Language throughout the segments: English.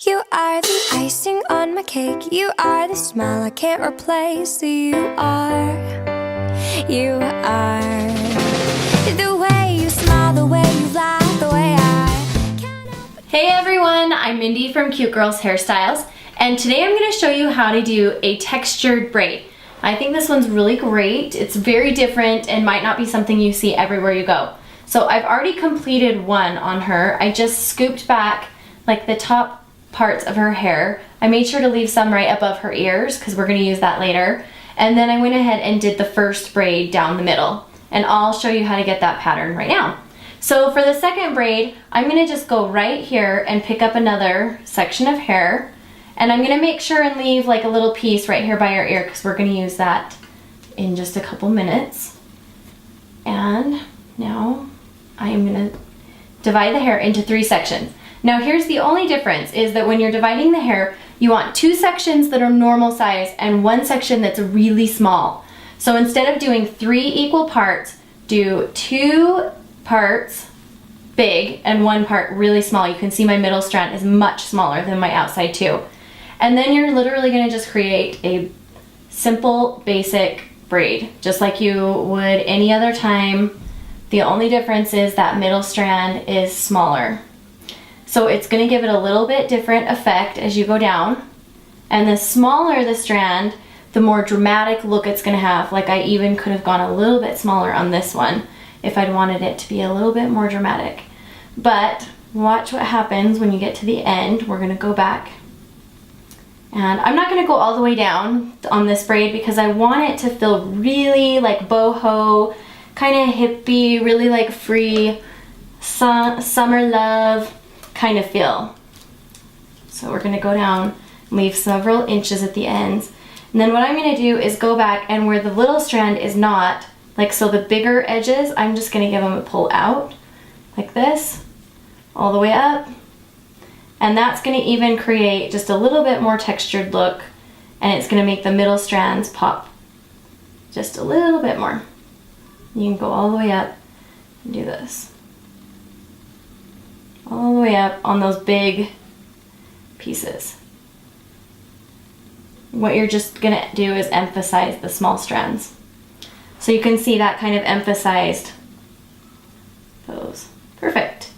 You are the icing on my cake. You are the smile I can't replace. You are the way you smile, the way you laugh, the way I can't help but... Hey everyone, I'm Mindy from Cute Girls Hairstyles, and today I'm going to show you how to do a textured braid. I think this one's really great. It's very different and might not be something you see everywhere you go. So I've already completed one on her. I just scooped back like the top parts of her hair. I made sure to leave some right above her ears because we're going to use that later. And then I went ahead and did the first braid down the middle. And I'll show you how to get that pattern right now. So for the second braid, I'm going to just go right here and pick up another section of hair. And I'm going to make sure and leave like a little piece right here by her ear because we're going to use that in just a couple minutes. And now I am going to divide the hair into 3 sections. Now here's the only difference is that when you're dividing the hair, you want 2 sections that are normal size and 1 section that's really small. So instead of doing 3 equal parts, do 2 parts big and 1 part really small. You can see my middle strand is much smaller than my outside too. And then you're literally going to just create a simple basic braid, just like you would any other time. The only difference is that middle strand is smaller. So it's going to give it a little bit different effect as you go down. And the smaller the strand, the more dramatic look it's going to have. Like I even could have gone a little bit smaller on this one if I'd wanted it to be a little bit more dramatic. But watch what happens when you get to the end. We're going to go back. And I'm not going to go all the way down on this braid because I want it to feel really like boho, kind of hippie, really like free, summer love kind of feel. So we're going to go down, leave several inches at the ends, and then what I'm going to do is go back and where the little strand is not, like so the bigger edges, I'm just going to give them a pull out like this all the way up, and that's going to even create just a little bit more textured look, and it's going to make the middle strands pop just a little bit more. You can go all the way up and do this. All the way up on those big pieces. What you're just gonna do is emphasize the small strands. So you can see that kind of emphasized those. Perfect.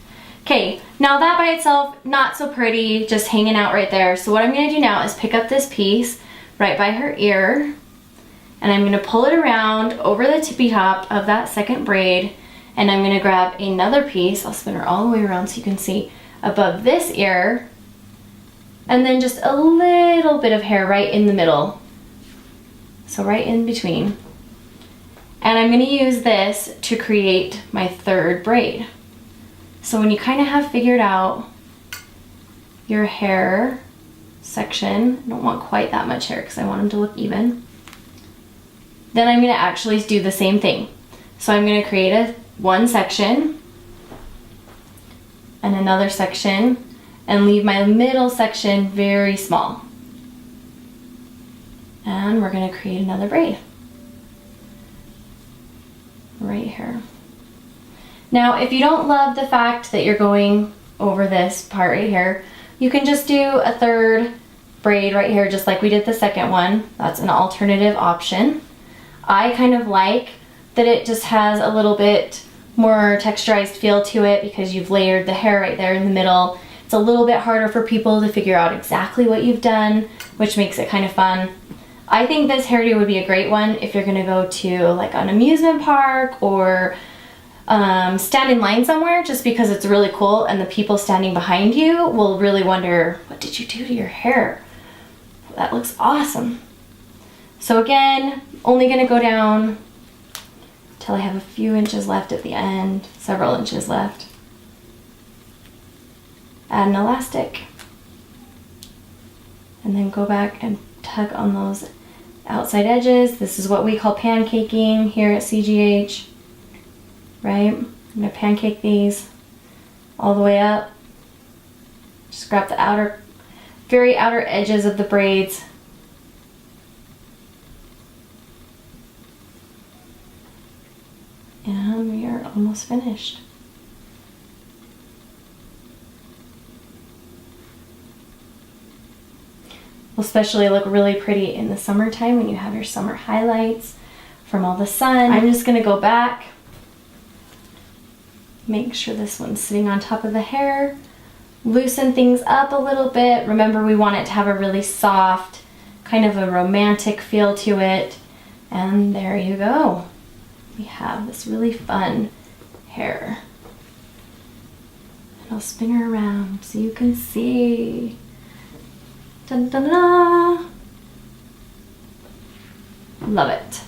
Okay, now that by itself, not so pretty, just hanging out right there. So what I'm gonna do now is pick up this piece right by her ear, and I'm gonna pull it around over the tippy top of that second braid. And I'm going to grab another piece, I'll spin her all the way around so you can see above this ear, and then just a little bit of hair right in the middle, so right in between. And I'm going to use this to create my third braid. So when you kind of have figured out your hair section, I don't want quite that much hair because I want them to look even, then I'm going to actually do the same thing. So I'm going to create one section and another section and leave my middle section very small. And we're going to create another braid right here. Now if you don't love the fact that you're going over this part right here, you can just do a third braid right here just like we did the second one. That's an alternative option. I kind of like that it just has a little bit more texturized feel to it because you've layered the hair right there in the middle. It's a little bit harder for people to figure out exactly what you've done, which makes it kind of fun. I think this hairdo would be a great one if you're gonna go to like an amusement park or stand in line somewhere, just because it's really cool and the people standing behind you will really wonder, what did you do to your hair? That looks awesome. So again, only gonna go down till I have a few inches left at the end, several inches left. Add an elastic. And then go back and tug on those outside edges. This is what we call pancaking here at CGH, right? I'm gonna pancake these all the way up. Just grab the very outer edges of the braids. And we are almost finished. will especially look really pretty in the summertime when you have your summer highlights from all the sun. I'm just gonna go back, make sure this one's sitting on top of the hair, loosen things up a little bit. Remember, we want it to have a really soft, kind of a romantic feel to it. And there you go. We have this really fun hair. And I'll spin her around so you can see. Dun, dun, dun, dun. Love it.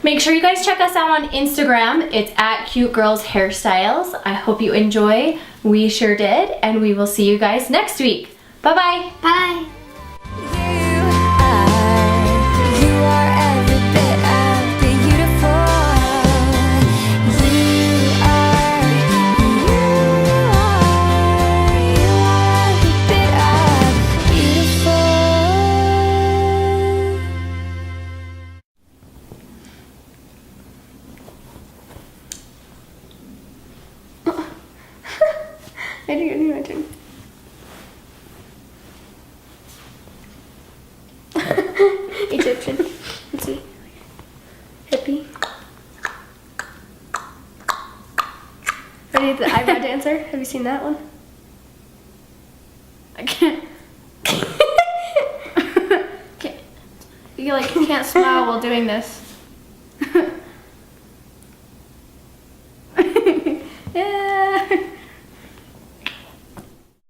Make sure you guys check us out on Instagram. It's at Cute Girls Hairstyles. I hope you enjoy. We sure did. And we will see you guys next week. Bye-bye. Bye. You are every bit of beautiful. You are every bit of beautiful. I didn't need my turn. Egyptian. Let's see. Hippie. Ready? The eyebrow dancer. Have you seen that one? I can't. You like can't smile while doing this.